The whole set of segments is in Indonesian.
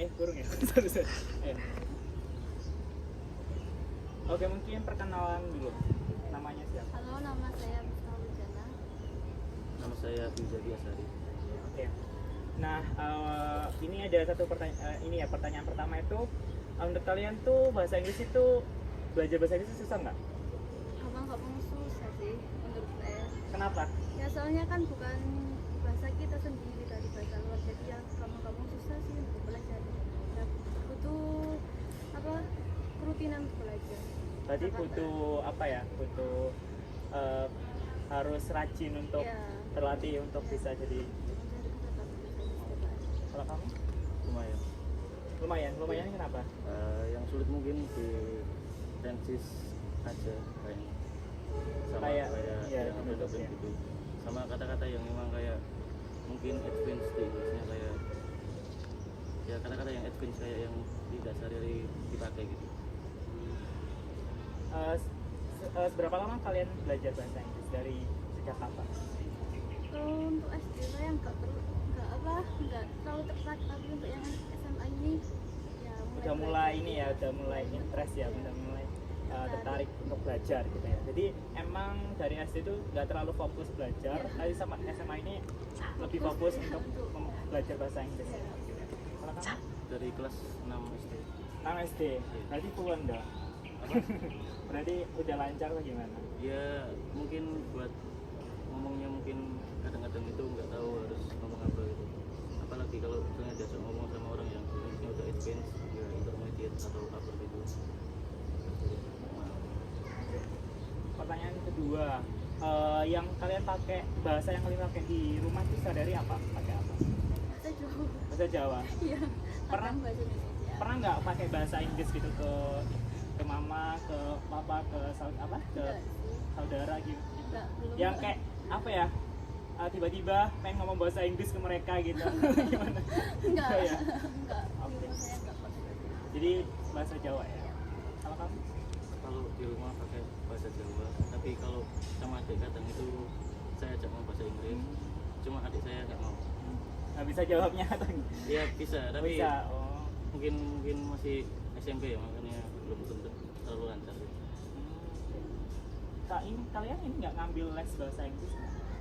Kurung ya. Sorry. Ayo. Oke, mungkin perkenalan dulu. Namanya siapa? Halo, nama saya Mustafa Wijana. Nama saya Bijadi Asari. Oke. Nah, ini ada satu pertanyaan pertama itu, menurut kalian tuh bahasa Inggris itu belajar bahasa Inggris itu susah nggak? Abang nggak mau susah sih menurut saya. Kenapa? Ya soalnya kan bukan bahasa kita sendiri, dari bahasa luar, jadi ya kamu susah sih untuk belajar. Ya butuh apa kerutinan untuk belajar. Tadi butuh apa ya? Butuh harus rajin untuk Ya. terlatih untuk bisa jadi. Kalau kamu? Lumayan. Lumayan kenapa? Yang sulit mungkin di tensis aja kayaknya. Sama Kayak, kayak ya, yang betul, ada ya. gitu. Sama kata-kata yang memang kayak mungkin advance di Inggrisnya kayak ya kata-kata yang advance kayak yang tidak sehari-hari dipakai gitu. Seberapa lama kalian belajar bahasa Inggris, dari sejak kapan? Untuk SD saya nggak terlalu tertarik, tapi untuk yang SMA ini ya Udah mulai interest ya, udah mulai tertarik untuk belajar gitu ya. Jadi emang dari SD itu nggak terlalu fokus belajar, tapi sama SMA ini lebih fokus untuk belajar bahasa Inggris. Kalau kamu? Dari kelas 6 SD. 6 SD, berarti puluhan dong. Berarti udah lancar atau gimana? Ya mungkin buat ngomongnya mungkin kadang-kadang itu nggak tahu harus ngomong apa gitu. Apalagi kalau misalnya diajak ngomong sama orang yang Inggrisnya udah advance, ya intermediate atau upper gitu. Pertanyaan kedua, yang kalian pakai, bahasa yang kalian pakai di rumah itu sehari-hari apa? Pakai apa? Saya jauh. Bahasa Jawa. Iya. Pernah? Kadang bahasa Indonesia. Pernah nggak pakai bahasa Inggris gitu ke mama, ke papa, ke Enggak sih. saudara gitu? Enggak, belum. Yang kayak apa ya? Tiba-tiba pengen ngomong bahasa Inggris ke mereka gitu. Gimana? Enggak. ya? Enggak. Oke. Di rumah saya enggak pakai bahasa Indonesia. Jadi bahasa Jawa ya. Kalau kamu? Kalau di rumah pakai bahasa Jawa, tapi kalau sama adik kadang itu saya ajak ngomong bahasa Inggris, cuma adik saya nggak mau. Nggak bisa jawabnya atau Ya bisa, tapi bisa? Oh. mungkin masih SMP ya, makanya belum tentu terlalu lancar. Kalian ini nggak ngambil les bahasa Inggris?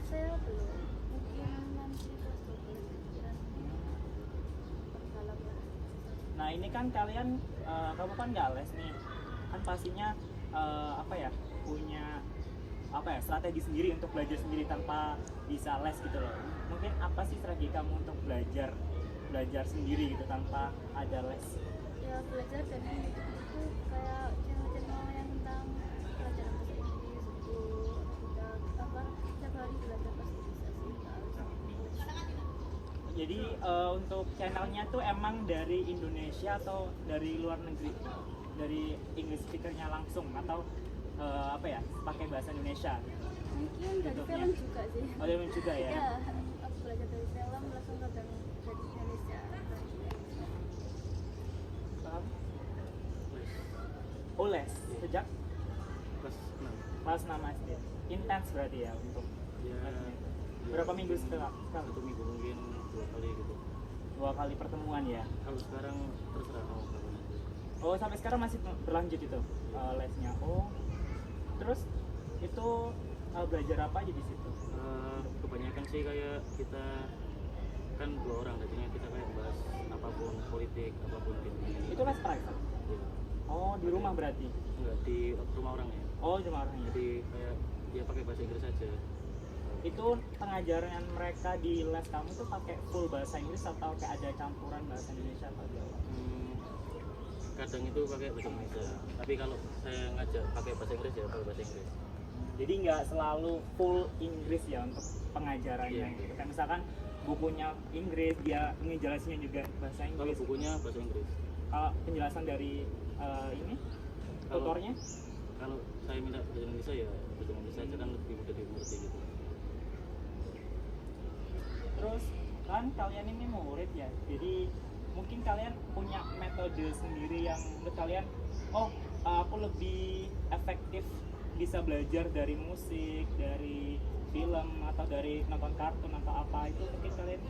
Saya belum. Mungkin nanti kelas 12 pikiran bersalah. Nah ini kan kalian, kamu kan nggak les nih, kan pastinya punya strategi sendiri untuk belajar sendiri tanpa bisa les gitu loh. Mungkin apa sih strategi kamu untuk belajar sendiri gitu tanpa ada les? Ya belajar dari itu kayak channel-channel yang tentang pelajaran bahasa Inggris itu sudah setiap hari belajar pasti bisa sih, nggak harus. Jadi untuk channelnya tuh emang dari Indonesia atau dari luar negeri, dari English speakernya langsung, atau pakai bahasa Indonesia? Mungkin dari YouTube-nya. film juga sih. Oh, dari film juga ya? Ya, aku belajar dari film langsung kadang dari Indonesia. Paham? Oh, les sejak Kelas 6. kelas 6 SD. Intens berarti ya untuk Ya, lesnya. Berapa minggu setelah? Satu minggu mungkin 2 kali gitu. 2 kali pertemuan ya? Kalau sekarang terserah mau kapan aja. Oh, sampai sekarang masih berlanjut itu lesnya. Oh, terus itu belajar apa aja di situ? Kebanyakan sih kayak kita kan 2 orang, jadinya kita kayak bahas apapun politik, apapun gitu. Itu les private? Ya. Oh, di rumah berarti? Enggak di rumah orang ya. Oh, cuma orangnya. Jadi kayak dia pakai bahasa Inggris aja. Itu pengajaran mereka di les kamu tuh pakai full bahasa Inggris atau kayak ada campuran bahasa Indonesia atau Jawa? Kadang itu pakai bahasa Indonesia. Tapi kalau saya ngajak pakai bahasa Inggris ya pakai bahasa Inggris. Jadi nggak selalu full Inggris ya untuk pengajarannya Iya. gitu. Kayak misalkan bukunya Inggris, dia ngejelasinnya juga bahasa Kalau Inggris. bukunya bahasa Inggris. Kalau penjelasan dari ini Kalau- tutornya? Kalau saya minta bahasa Indonesia ya bahasa Indonesia aja kan lebih mudah dimengerti gitu. Terus kan kalian ini murid ya, jadi mungkin kalian punya metode sendiri yang menurut kalian, aku lebih efektif bisa belajar dari musik, dari film, atau dari nonton kartun atau apa, itu mungkin kalian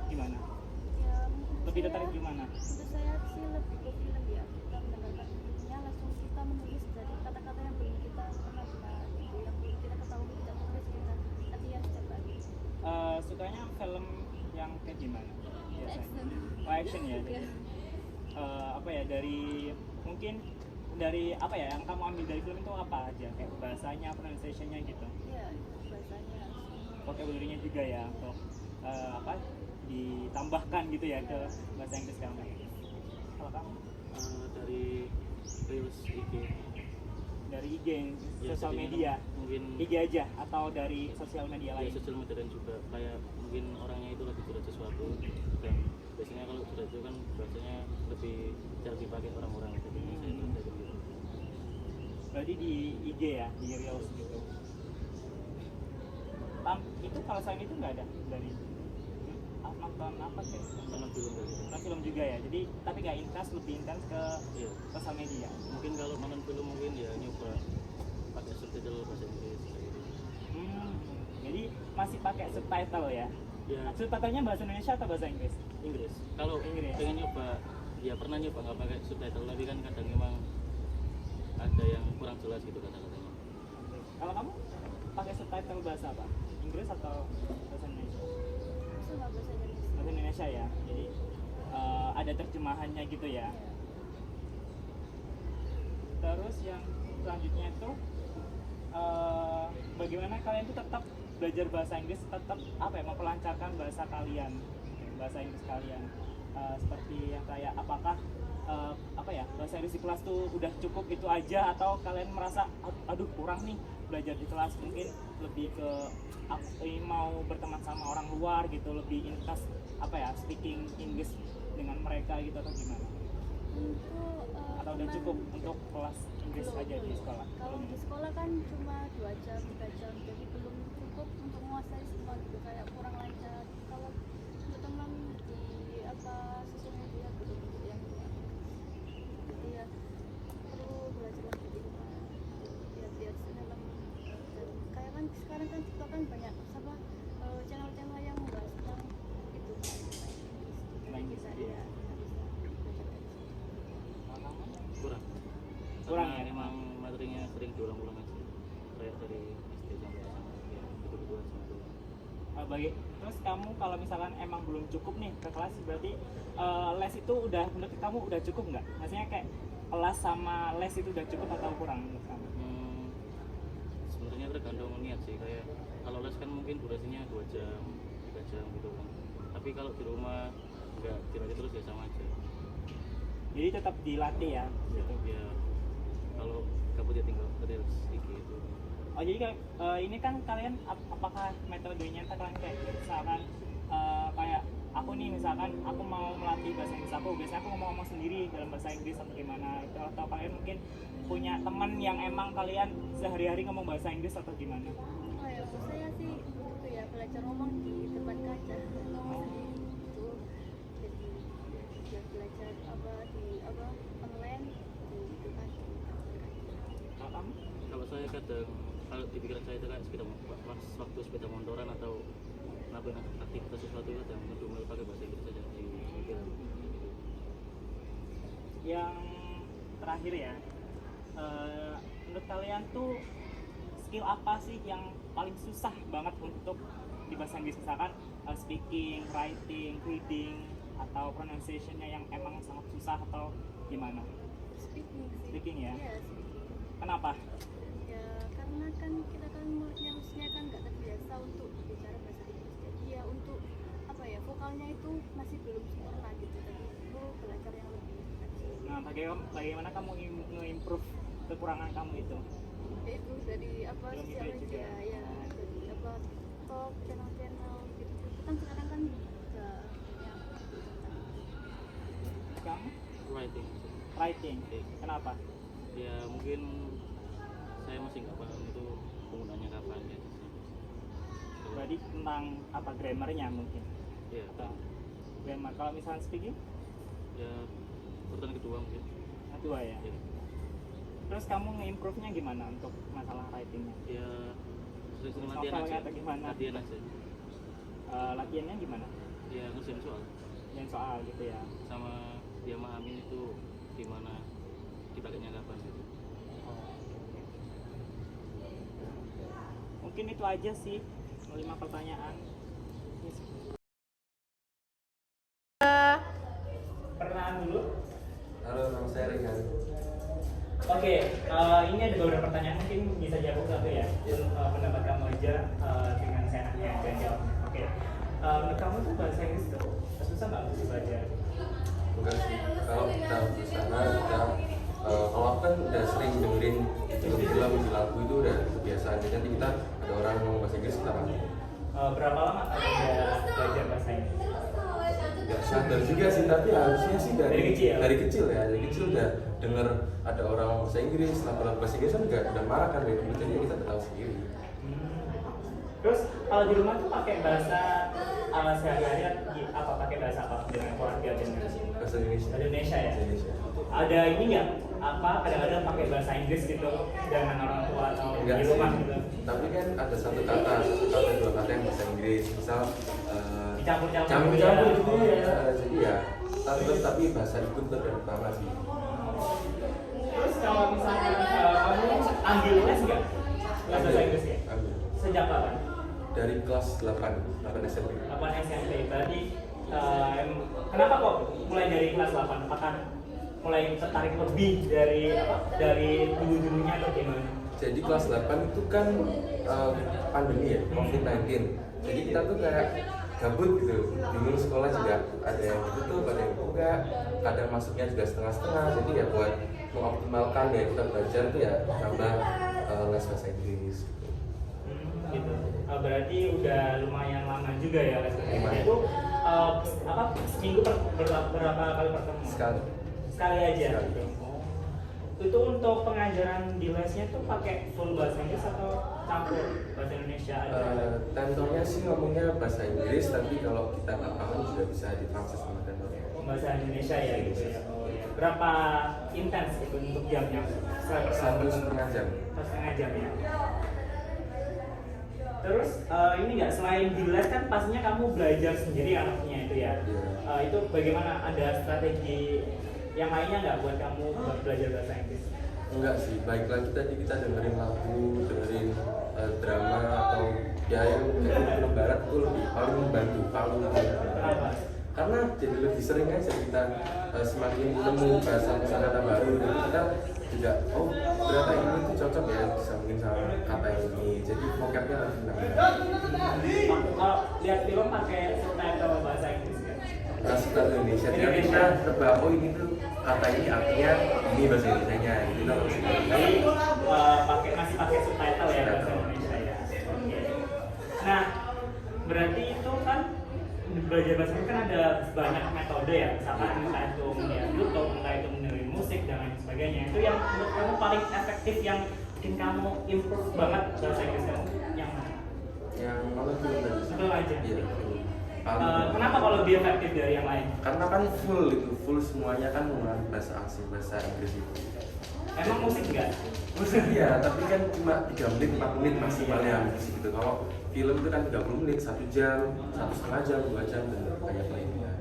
gimana? Ya mungkin Lebih tertarik gimana? Untuk saya itu film ya, kita mendengarkan intinya langsung kita menulis dari kata-kata yang belum kita pernah dengar gitu, yang belum kita ketahui kita tulis kita latihan setiap hari. Sukanya film yang kayak gimana biasanya? Action. Oh, action ya. Jadi, apa ya, dari mungkin dari apa ya yang kamu ambil dari film itu apa aja, kayak bahasanya, pronunciation-nya gitu, Iya, bahasanya vocabulary-nya juga ya, untuk apa ditambahkan gitu ya ke bahasa Inggris kamu. Kalau kamu Dari reels IG. dari IG, Ya, sosial jadinya media, mungkin IG aja atau dari sosial media ya lain? sosial media dan juga kayak mungkin orangnya itu lagi curhat sesuatu, dan biasanya kalau curhat itu kan bahasanya lebih jarang dipakai orang-orang, jadi saya itu kayak gitu. Berarti di IG ya, di Reels gitu. Itu kalau selain itu nggak ada dari nonton apa sih? Sama film kayak gitu. Nonton film juga ya. Jadi tapi nggak intens, lebih intens ke Iya, sosial media. mungkin kalau nonton film mungkin ya nyoba pakai subtitle bahasa Inggris kayak gitu. Jadi masih pakai subtitle ya. Ya Subtitlenya bahasa Indonesia atau bahasa Inggris? Inggris. Kalau Inggris. pengen nyoba, ya pernah nyoba nggak pakai subtitle, tapi kan kadang memang ada yang kurang jelas gitu kata-katanya. Kalau kamu pakai subtitle bahasa apa? Inggris atau bahasa Indonesia? semua bahasa Indonesia. Bahasa Indonesia ya. Jadi ada terjemahannya gitu ya. Terus yang selanjutnya itu bagaimana kalian tuh tetap belajar bahasa Inggris, tetap apa ya, memperlancarkan bahasa kalian, bahasa Inggris kalian. Seperti yang kayak apakah apa ya, bahasa Inggris di kelas tuh udah cukup itu aja, atau kalian merasa aduh kurang nih belajar di kelas, mungkin lebih ke mau berteman sama orang luar gitu, lebih intens apa ya, speaking English dengan mereka gitu, atau gimana? Untuk Atau udah cukup untuk kelas Inggris aja di sekolah? Kalau di sekolah kan cuma 2 jam, 3 jam, jadi belum cukup untuk menguasai semua gitu, kayak kurang lancar. Kalau untuk teman di apa sosial media belum yang jadi ya perlu belajar lagi di rumah, lihat-lihat film. Dan kayak kan sekarang kan TikTok kan banyak sama channel-channel yang membahas tentang itu Tentang Inggris, bisa iya. ya bisa belajar dari situ. Kurang. Kurang Karena ya? memang materinya sering diulang-ulang aja, kayak dari SD sampai SMA ya gitu-gitu aja. Terus kamu kalau misalkan emang belum cukup nih ke kelas, berarti les itu udah menurut kamu udah cukup nggak? Maksudnya kayak kelas sama les itu udah cukup atau kurang menurut kamu? Sebenarnya tergantung niat sih, kayak kalau les kan mungkin durasinya 2 jam 3 jam gitu kan, tapi kalau di rumah nggak dilatih terus ya sama aja. Jadi tetap dilatih ya gitu. Ya kalau gabut ya tinggal reels IG itu. Oh jadi kayak ini kan kalian apakah metodenya kalian kayak misalkan kayak aku nih, misalkan aku mau melatih bahasa Inggris aku, biasanya aku ngomong sendiri dalam bahasa Inggris atau gimana itu, atau kalian mungkin punya teman yang emang kalian sehari-hari ngomong bahasa Inggris atau gimana? Oh ya, saya sih itu ya belajar ngomong di depan kaca, ngomong sendiri itu. Jadi ya belajar apa di apa online di depan kaca. Kalau kamu? Kalau saya kadang, kalau di pikiran saya itu kayak waktu sepeda motoran atau melakukan aktivitas sesuatu, kadang ngedumel pakai bahasa Inggris saja di pikiran. Yang terakhir ya, menurut kalian tuh skill apa sih yang paling susah banget untuk di bahasa Inggris, misalkan speaking, writing, reading, atau pronunciation-nya yang emang sangat susah atau gimana? Speaking sih. Speaking ya? Iya, speaking. Kenapa? Ya karena kan kita kan mulutnya maksudnya kan nggak terbiasa untuk bicara bahasa Inggris, jadi ya untuk apa ya, vokalnya itu masih belum sempurna gitu, jadi perlu belajar yang lebih rajin. Nah, bagaimana kamu nge-improve kekurangan kamu itu? Ya itu dari apa Film sosial itu juga. media ya, dari apa TikTok, channel-channel gitu, itu kan sekarang kan udah banyak Kamu? Writing. Writing. Kenapa? Ya mungkin saya masih nggak paham itu penggunaannya kapan ya. Berarti tentang apa, grammarnya mungkin? Ya, Atau grammar. Kalau misalnya speaking? ya urutan kedua mungkin. Kedua ya. Ya, Terus kamu nge-improve-nya gimana untuk masalah writing-nya? ya sering Tulis latihan novel aja. atau gimana? Latihan aja. Latihannya gimana? Ya ngerjain soal Yang soal gitu ya. sama dia mahamin itu gimana, dipakainya kapan gitu. Mungkin itu aja sih 5 pertanyaan. Perkenalan dulu. Halo, nama saya Rehan. Oke, ini ada beberapa pertanyaan mungkin bisa jawab satu ya. Pendapat kamu aja dengan seenaknya dan jawab. Oke, menurut kamu tuh bahasa Inggris tuh susah nggak untuk belajar? Enggak sih, kalau kita bersama kita kalau aku kan udah sering dengerin film-film di lagu itu udah kebiasaan. Jadi nanti kita ada orang ngomong bahasa Inggris kita paham. Berapa lama kamu udah belajar bahasa Inggris? Gak sadar juga sih, tapi harusnya sih Dari kecil? Dari kecil ya, dari kecil udah denger ada orang ngomong bahasa Inggris, lagu-lagu bahasa Inggris kan udah marah kan dari dulu, jadi kita udah tahu sendiri. Terus kalau di rumah tuh pakai bahasa sehari-hari apa, pakai bahasa apa dengan keluarga dan Bahasa Indonesia. Indonesia ya? Indonesia. Ada ini nggak apa kadang-kadang pakai bahasa Inggris gitu dengan orang tua atau Enggak di sih, rumah gitu? tapi kan ada satu kata, dua kata yang bahasa Inggris, misal Campur-campur gitu gitu ya. ya. Jadi ya, tapi bahasa itu tetap utama sih. Terus kalau misalkan kamu ambil les nggak? Les bahasa Inggris ya? Ambil. Sejak kapan? Dari kelas 8 SMP. 8 SMP. Berarti kenapa kok mulai dari kelas 8? Apakah mulai tertarik lebih dari dulu-dulunya atau gimana? Jadi kelas 8 itu kan pandemi ya, COVID-19. Jadi kita tuh kayak gabut gitu, bingung sekolah juga ada yang ditutup, ada yang buka, kadang masuknya juga setengah-setengah. Jadi ya buat mengoptimalkan ya kita belajar tuh ya tambah les bahasa Inggris. Gitu. Berarti udah lumayan lama juga ya les bahasa Inggris. Lumayan. Itu seminggu berapa kali pertemuan? Sekali aja. Sekali. Itu untuk pengajaran di lesnya tuh pakai full bahasa Inggris atau campur bahasa Indonesia aja? Tentornya sih ngomongnya bahasa Inggris, tapi kalau kita nggak paham juga bisa ditranslate sama tentornya. Bahasa Indonesia ya gitu ya. Oh ya. Berapa intens itu untuk jamnya? 1,5 jam. 1,5 jam ya. Terus ini nggak, selain di les kan pastinya kamu belajar sendiri anaknya itu ya. Iya. Itu bagaimana, ada strategi yang lainnya nggak buat kamu buat belajar bahasa Inggris? Enggak sih, baik lagi tadi kita dengerin lagu, dengerin drama atau ya yang kayak film barat itu lebih paling membantu. Kenapa? Karena jadi lebih sering aja kita semakin nemu bahasa kata baru, dan kita juga ternyata ini tuh cocok ya disambungin sama kata ini, jadi vocabnya lebih nambah. Kalau lihat film pakai subtitle bahasa Inggris kan? Kita Indonesia, jadi kita nebak ini tuh kata ini artinya ini bahasa Indonesianya, gitu kita harus. Jadi masih pakai subtitle ya bahasa Indonesia ya. Oke. Nah, berarti itu kan belajar bahasa Inggris kan ada banyak metode ya, misalkan entah itu melihat YouTube, entah itu mendengarin musik dan lain sebagainya. Itu yang menurut kamu paling efektif, yang bikin kamu improve banget bahasa Inggris kamu yang mana? Yang mana film tadi? Sebelum aja. Iya. Kenapa kalau lebih efektif dari yang lain? Karena kan full semuanya kan menggunakan bahasa asing, bahasa Inggris itu. Emang musik enggak? Musik iya, tapi kan cuma 3 menit, 4 menit maksimalnya musik gitu. Kalau film itu kan 30 menit, 1 jam, 1,5 jam, 2 jam, dan banyak lainnya.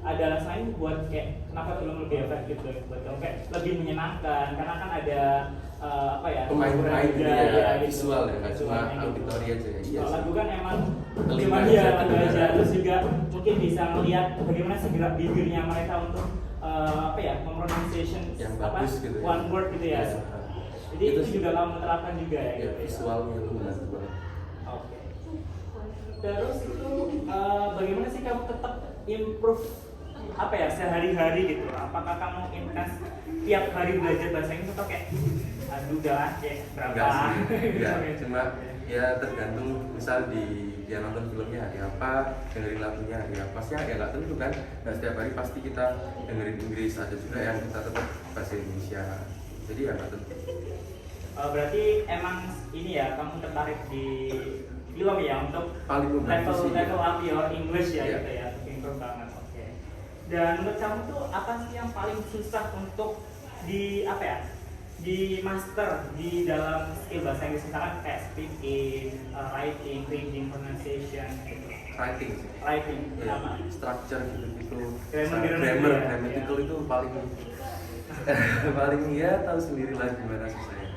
Ada alasan lain buat kayak kenapa film lebih efektif buat kamu, kayak lebih menyenangkan karena kan ada pemain-pemain gitu ya, visual ya, nggak cuma gitu. auditori aja ya. Iya Kalau sih. lagu kan emang Telinga cuma aja, lagu telinga. aja, terus juga mungkin bisa melihat bagaimana sih gerak bibirnya mereka untuk mempronunciation Yang bagus gitu ya. one word gitu ya. Iya. Jadi itu juga kamu terapkan juga ya. Ya, Gitu ya? visualnya itu membantu banget. Oke. Terus itu bagaimana sih kamu tetap improve sehari-hari gitu? Apakah kamu intens tiap hari belajar bahasa Inggris atau kayak aduh udah lah kayak berapa? Enggak sih, enggak. Cuma ya tergantung, misal dia nonton filmnya hari apa, dengerin lagunya hari apa sih ya nggak tentu kan. Nah setiap hari pasti kita dengerin Inggris, ada juga yang kita tetap bahasa Indonesia. Jadi ya nggak tentu. Berarti emang ini ya, kamu tertarik di film ya untuk Paling membantu sih, level ya. up your English ya, Iya. gitu ya, untuk improve banget. Oke. Dan menurut kamu tuh apa sih yang paling susah untuk di master di dalam skill bahasa Inggris misalkan kayak speaking, writing, reading, pronunciation gitu. Writing sih. Writing Ya, sama. structure gitu Grammar grammar, ya. grammatical itu paling paling ya tahu sendiri lah gimana susahnya.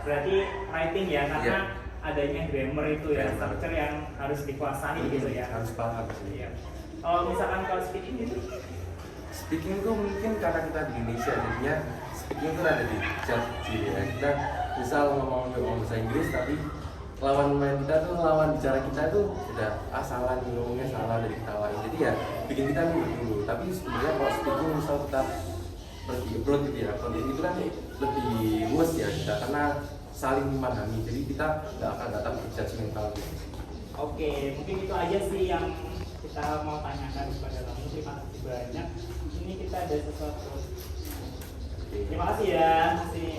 Berarti writing ya karena Iya. adanya grammar itu ya, Grammar. structure yang harus dikuasai gitu ya. Harus paham sih. Iya. Kalau misalkan kalau speaking gitu, Speaking tuh mungkin karena kita di Indonesia jadinya speaking tuh ada di judge ya. Kita misal ngomong bahasa Inggris tapi lawan main kita tuh lawan bicara kita tuh udah salah nih ngomongnya salah dari ketawain. Jadi ya bikin kita mikir dulu. Tapi sebenarnya kalau speaking misal kita pergi upload gitu ya, upload itu kan lebih luas ya kita karena saling memahami. Jadi kita nggak akan datang ke judgmental gitu. oke, mungkin itu aja sih yang kita mau tanyakan kepada kamu. Terima kasih banyak. Ini kita ada sesuatu. Terima kasih ya. Terima kasih.